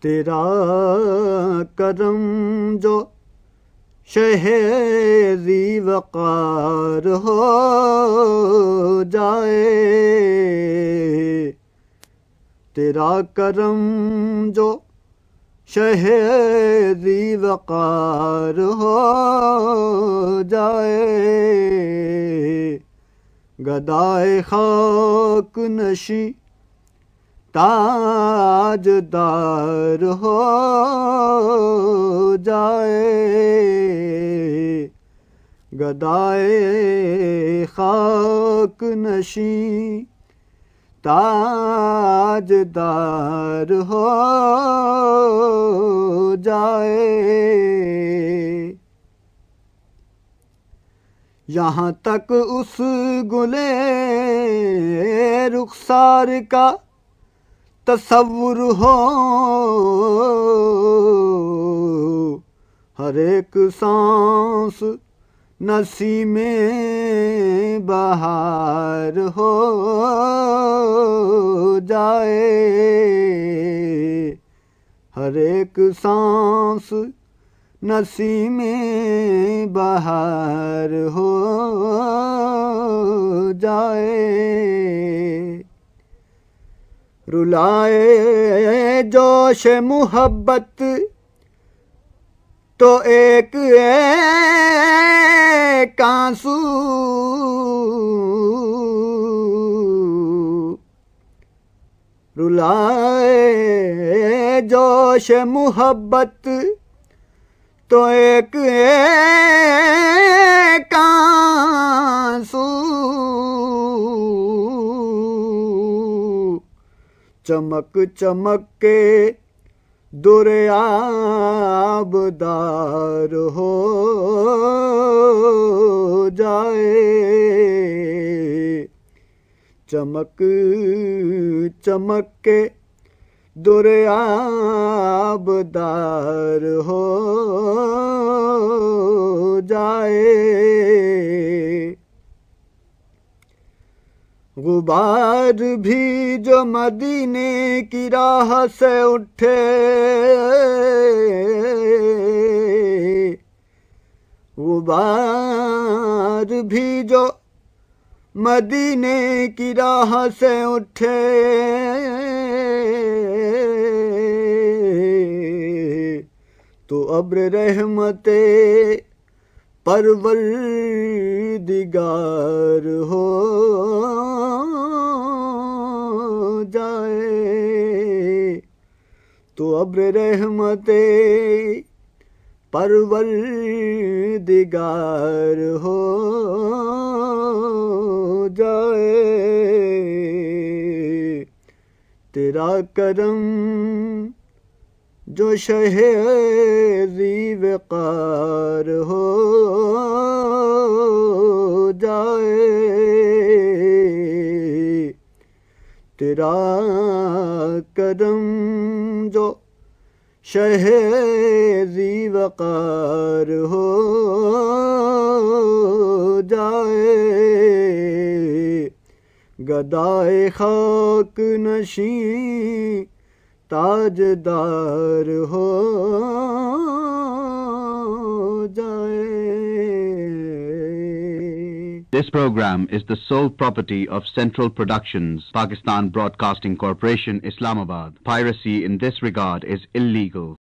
تیرا کرم جو شہری وقار ہو جائے، تیرا کرم جو شہری وقار ہو جائے، گدائے خاک نشیں تاجدار ہو جائے، گدائے خاک نشیں تاجدار ہو جائے۔ یہاں تک اس گلے رخسار کا تصور ہو، ہر ایک سانس نسیم بہار ہو جائے، ہر ایک سانس نسیم بہار ہو جائے۔ رلائے جوش محبت تو ایک آنسو، رلائے جوش محبت تو ایک آنسو، چمک چمک کے در آبدار ہو جائے، چمک چمک کے در آبدار ہو جائے۔ غبار بھی جو مدینے کی راہ سے اٹھے، غبار بھی جو مدینے کی راہ سے اٹھے، تو ابر رحمت پروردگار ہو جائے، تو ابر رحمت پروردگار ہو جائے۔ تیرا کرم جو شہری وقار ہو جائے، تیرا کرم جو شہری وقار ہو جائے، گدائے خاک نشیں تاجدار ہو جائے۔ This program is the sole property of Central Productions, Pakistan Broadcasting Corporation, Islamabad. Piracy in this regard is illegal.